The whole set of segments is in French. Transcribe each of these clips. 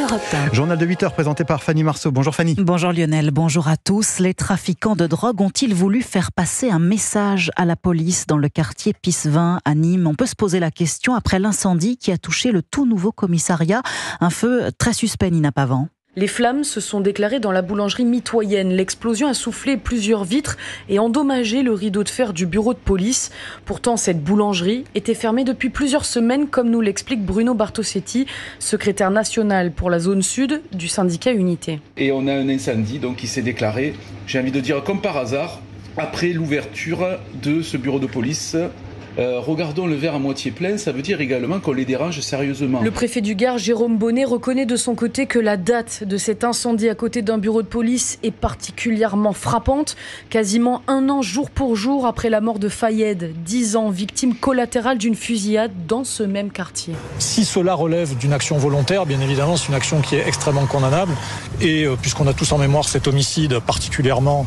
Europe 1. Journal de 8h présenté par Fanny Marceau. Bonjour Fanny. Bonjour Lionel, bonjour à tous. Les trafiquants de drogue ont-ils voulu faire passer un message à la police dans le quartier Pissevin à Nîmes? On peut se poser la question après l'incendie qui a touché le tout nouveau commissariat. Un feu très suspect, Nina Pavan. Les flammes se sont déclarées dans la boulangerie mitoyenne. L'explosion a soufflé plusieurs vitres et endommagé le rideau de fer du bureau de police. Pourtant, cette boulangerie était fermée depuis plusieurs semaines, comme nous l'explique Bruno Bartosetti, secrétaire national pour la zone sud du syndicat Unité. Et on a un incendie qui s'est déclaré, j'ai envie de dire comme par hasard, après l'ouverture de ce bureau de police. Regardons le verre à moitié plein, ça veut dire également qu'on les dérange sérieusement. Le préfet du Gard, Jérôme Bonnet, reconnaît de son côté que la date de cet incendie à côté d'un bureau de police est particulièrement frappante. Quasiment un an jour pour jour après la mort de Fayed, 10 ans, victime collatérale d'une fusillade dans ce même quartier. Si cela relève d'une action volontaire, bien évidemment, c'est une action qui est extrêmement condamnable. Et puisqu'on a tous en mémoire cet homicide particulièrement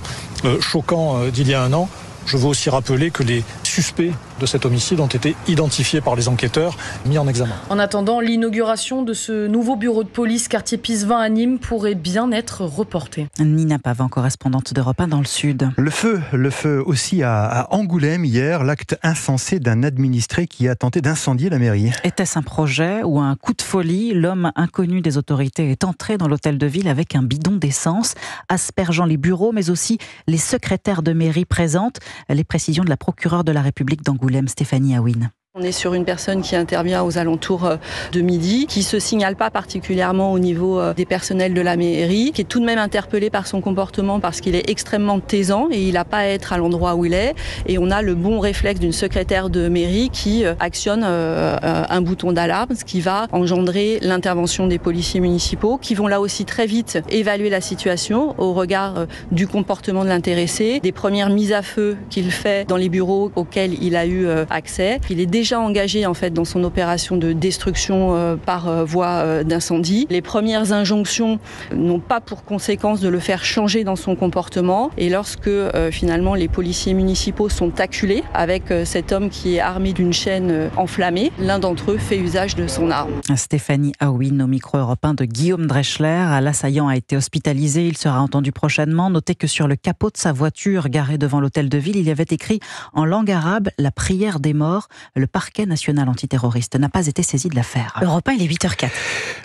choquant d'il y a un an, je veux aussi rappeler que les suspects de cet homicide ont été identifiés par les enquêteurs, mis en examen. En attendant, l'inauguration de ce nouveau bureau de police quartier Pissevin à Nîmes pourrait bien être reportée. Nina Pavan, correspondante d'Europe 1 dans le Sud. Le feu aussi à Angoulême hier, l'acte insensé d'un administré qui a tenté d'incendier la mairie. Était-ce un projet ou un coup de folie? L'homme inconnu des autorités est entré dans l'hôtel de ville avec un bidon d'essence, aspergeant les bureaux mais aussi les secrétaires de mairie présentes. Les précisions de la procureure de la République d'Angoulême, Stéphanie Aouine. On est sur une personne qui intervient aux alentours de midi, qui se signale pas particulièrement au niveau des personnels de la mairie, qui est tout de même interpellé par son comportement parce qu'il est extrêmement taisant et il n'a pas à être à l'endroit où il est. Et on a le bon réflexe d'une secrétaire de mairie qui actionne un bouton d'alarme, ce qui va engendrer l'intervention des policiers municipaux qui vont là aussi très vite évaluer la situation au regard du comportement de l'intéressé, des premières mises à feu qu'il fait dans les bureaux auxquels il a eu accès. Il est déjà engagé en fait dans son opération de destruction par voie d'incendie. Les premières injonctions n'ont pas pour conséquence de le faire changer dans son comportement et lorsque finalement les policiers municipaux sont acculés avec cet homme qui est armé d'une chaîne enflammée, l'un d'entre eux fait usage de son arme. Stéphanie Aouine au micro européen de Guillaume Dreschler. L'assaillant a été hospitalisé, il sera entendu prochainement. Notez que sur le capot de sa voiture garée devant l'hôtel de ville, il y avait écrit en langue arabe la prière des morts. Le parquet national antiterroriste n'a pas été saisi de l'affaire. Europe 1, il est 8h04.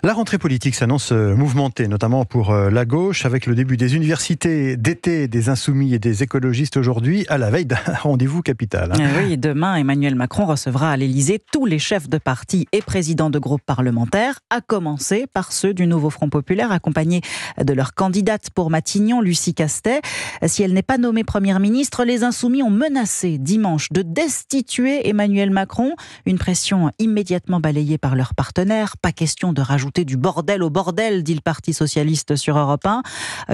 La rentrée politique s'annonce mouvementée, notamment pour la gauche, avec le début des universités d'été des insoumis et des écologistes aujourd'hui, à la veille d'un rendez-vous capital. Oui, demain, Emmanuel Macron recevra à l'Élysée tous les chefs de parti et présidents de groupes parlementaires, à commencer par ceux du Nouveau Front Populaire, accompagnés de leur candidate pour Matignon, Lucie Castet. Si elle n'est pas nommée première ministre, les insoumis ont menacé dimanche de destituer Emmanuel Macron. Une pression immédiatement balayée par leurs partenaires. Pas question de rajouter du bordel au bordel, dit le Parti socialiste sur Europe 1.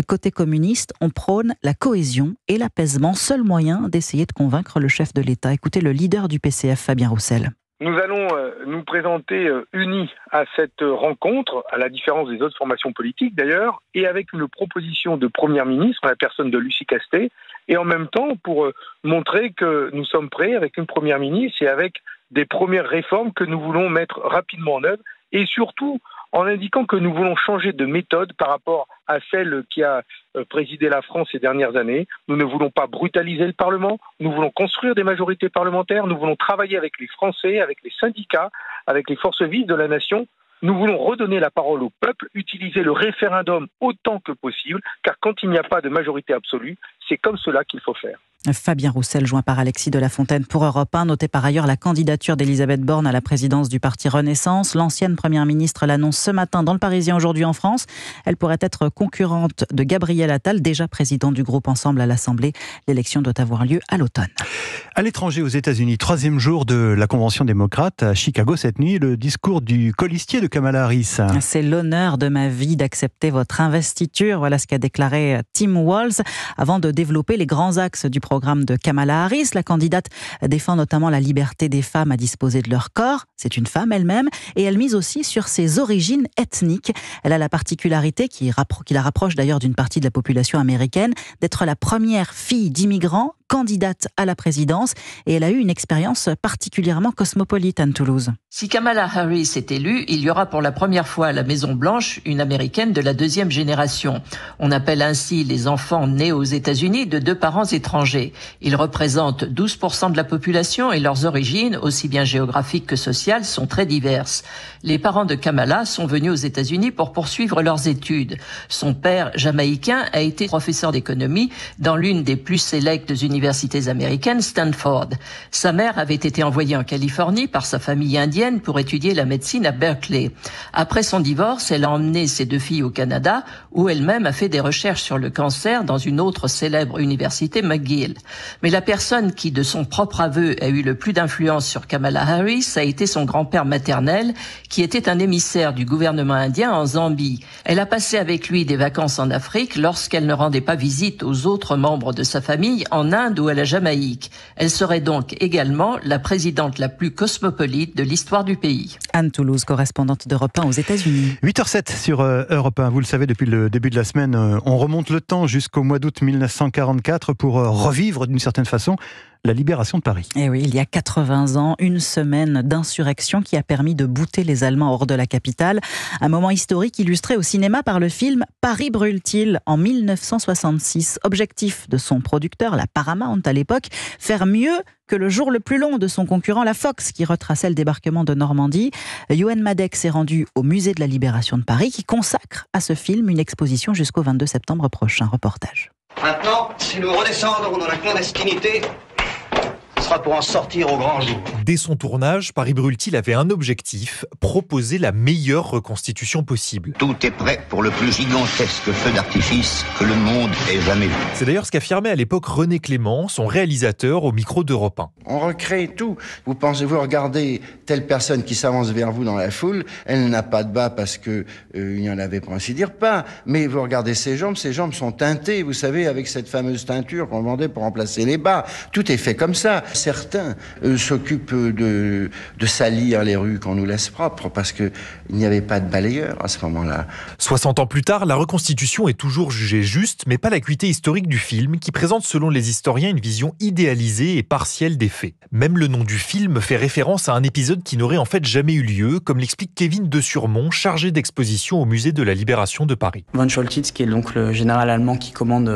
Côté communiste, on prône la cohésion et l'apaisement, seul moyen d'essayer de convaincre le chef de l'État. Écoutez le leader du PCF, Fabien Roussel. Nous allons nous présenter unis à cette rencontre, à la différence des autres formations politiques d'ailleurs, et avec une proposition de première ministre, la personne de Lucie Castet, et en même temps pour montrer que nous sommes prêts avec une première ministre et avec des premières réformes que nous voulons mettre rapidement en œuvre, et surtout en indiquant que nous voulons changer de méthode par rapport à celle qui a présidé la France ces dernières années. Nous ne voulons pas brutaliser le Parlement, nous voulons construire des majorités parlementaires, nous voulons travailler avec les Français, avec les syndicats, avec les forces vives de la nation. Nous voulons redonner la parole au peuple, utiliser le référendum autant que possible, car quand il n'y a pas de majorité absolue, c'est comme cela qu'il faut faire. Fabien Roussel, joint par Alexis de la Fontaine pour Europe 1. Notez par ailleurs la candidature d'Elisabeth Borne à la présidence du parti Renaissance. L'ancienne première ministre l'annonce ce matin dans le Parisien aujourd'hui en France. Elle pourrait être concurrente de Gabriel Attal, déjà président du groupe Ensemble à l'Assemblée. L'élection doit avoir lieu à l'automne. À l'étranger, aux États-Unis, 3e jour de la Convention démocrate à Chicago cette nuit, le discours du colistier de Kamala Harris. C'est l'honneur de ma vie d'accepter votre investiture. Voilà ce qu'a déclaré Tim Walz avant de développer les grands axes du programme de Kamala Harris. La candidate défend notamment la liberté des femmes à disposer de leur corps. C'est une femme elle-même et elle mise aussi sur ses origines ethniques. Elle a la particularité, qui la rapproche d'ailleurs d'une partie de la population américaine, d'être la première fille d'immigrants candidate à la présidence et elle a eu une expérience particulièrement cosmopolite, Anne Toulouse. Si Kamala Harris est élue, il y aura pour la première fois à la Maison-Blanche une américaine de la deuxième génération. On appelle ainsi les enfants nés aux États-Unis de 2 parents étrangers. Ils représentent 12% de la population et leurs origines, aussi bien géographiques que sociales, sont très diverses. Les parents de Kamala sont venus aux États-Unis pour poursuivre leurs études. Son père, jamaïcain, a été professeur d'économie dans l'une des plus sélectes universités américaines, Stanford. Sa mère avait été envoyée en Californie par sa famille indienne pour étudier la médecine à Berkeley. Après son divorce, elle a emmené ses 2 filles au Canada, où elle-même a fait des recherches sur le cancer dans une autre célèbre université, McGill. Mais la personne qui, de son propre aveu, a eu le plus d'influence sur Kamala Harris a été son grand-père maternel, qui était un émissaire du gouvernement indien en Zambie. Elle a passé avec lui des vacances en Afrique lorsqu'elle ne rendait pas visite aux autres membres de sa famille en Inde ou à la Jamaïque. Elle serait donc également la présidente la plus cosmopolite de l'histoire du pays. Anne Toulouse, correspondante d'Europe 1 aux États-Unis. 8h07 sur Europe 1. Vous le savez, depuis le début de la semaine, on remonte le temps jusqu'au mois d'août 1944 pour revivre d'une certaine façon la libération de Paris. Et oui, il y a 80 ans, une semaine d'insurrection qui a permis de bouter les Allemands hors de la capitale. Un moment historique illustré au cinéma par le film Paris brûle-t-il en 1966. Objectif de son producteur, la Paramount à l'époque, faire mieux que le jour le plus long de son concurrent, la Fox, qui retraçait le débarquement de Normandie. Ewan Madec s'est rendu au musée de la Libération de Paris, qui consacre à ce film une exposition jusqu'au 22 septembre prochain. Reportage. Maintenant, si nous redescendons dans la clandestinité, ce sera pour en sortir au grand jour. Dès son tournage, Paris brûle-t-il avait un objectif, proposer la meilleure reconstitution possible. Tout est prêt pour le plus gigantesque feu d'artifice que le monde ait jamais vu. C'est d'ailleurs ce qu'affirmait à l'époque René Clément, son réalisateur, au micro d'Europe 1. On recrée tout. Vous regardez telle personne qui s'avance vers vous dans la foule, elle n'a pas de bas parce que il n'y en avait pour ainsi dire pas. Mais vous regardez ses jambes sont teintées, vous savez, avec cette fameuse teinture qu'on vendait pour remplacer les bas. Tout est fait comme ça. Certains s'occupent de salir les rues qu'on nous laisse propres parce qu'il n'y avait pas de balayeur à ce moment-là. 60 ans plus tard, la reconstitution est toujours jugée juste, mais pas l'acuité historique du film qui présente selon les historiens une vision idéalisée et partielle des faits. Même le nom du film fait référence à un épisode qui n'aurait en fait jamais eu lieu, comme l'explique Kevin de Surmont, chargé d'exposition au musée de la Libération de Paris. Von Choltitz, qui est donc le général allemand qui commande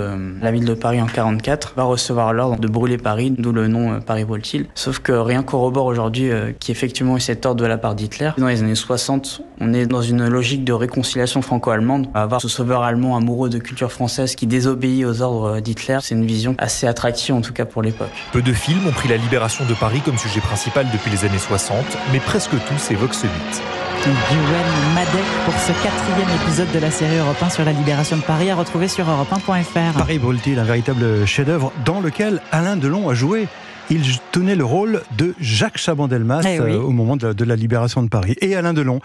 la ville de Paris en 1944, va recevoir l'ordre de brûler Paris, d'où le nom Paris brûle-t-il. Sauf que rien corrobore aujourd'hui qui effectivement eu cet ordre de la part d'Hitler. Dans les années 60, on est dans une logique de réconciliation franco-allemande. Avoir ce sauveur allemand amoureux de culture française qui désobéit aux ordres d'Hitler, c'est une vision assez attractive en tout cas pour l'époque. Peu de films ont pris la libération de Paris comme sujet principal depuis les années 60, mais presque tous évoquent ce mythe. Ewan Madec pour ce 4e épisode de la série Europe 1 sur la libération de Paris, à retrouver sur europe1.fr. Paris brûle-t-il, un véritable chef-d'œuvre dans lequel Alain Delon a joué. Il tenait le rôle de Jacques Chaban-Delmas au moment de la libération de Paris. Et Alain Delon,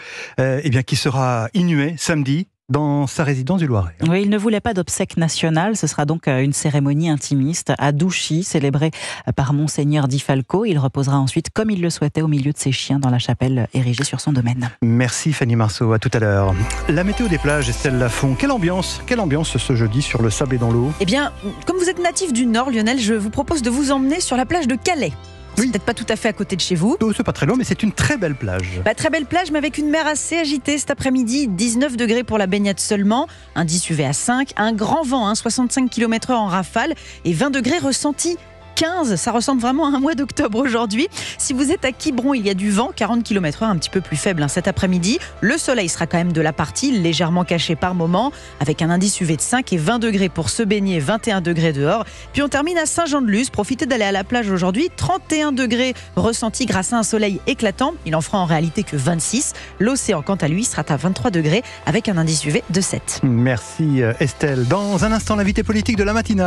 qui sera inhumé samedi dans sa résidence du Loiret. Oui, il ne voulait pas d'obsèques nationales. Ce sera donc une cérémonie intimiste à Douchy, célébrée par Monseigneur Di Falco. Il reposera ensuite, comme il le souhaitait, au milieu de ses chiens dans la chapelle érigée sur son domaine. Merci Fanny Marceau, à tout à l'heure. La météo des plages, Estelle Lafont. Quelle ambiance ce jeudi sur le sable et dans l'eau? Eh bien, comme vous êtes natif du Nord, Lionel, je vous propose de vous emmener sur la plage de Calais. C'est peut-être pas tout à fait à côté de chez vous. C'est pas très loin, mais c'est une très belle plage. Très belle plage, mais avec une mer assez agitée cet après-midi. 19 degrés pour la baignade seulement, indice UV à 5, un grand vent, 65 km/h en rafale et 20 degrés ressentis. 15, ça ressemble vraiment à un mois d'octobre aujourd'hui. Si vous êtes à Quiberon, il y a du vent, 40 km/h, un petit peu plus faible cet après-midi. Le soleil sera quand même de la partie, légèrement caché par moment, avec un indice UV de 5 et 20 degrés pour se baigner, 21 degrés dehors. Puis on termine à Saint-Jean-de-Luz. Profitez d'aller à la plage aujourd'hui. 31 degrés ressentis grâce à un soleil éclatant. Il en fera en réalité que 26. L'océan, quant à lui, sera à 23 degrés avec un indice UV de 7. Merci Estelle. Dans un instant, l'invité politique de la matinale.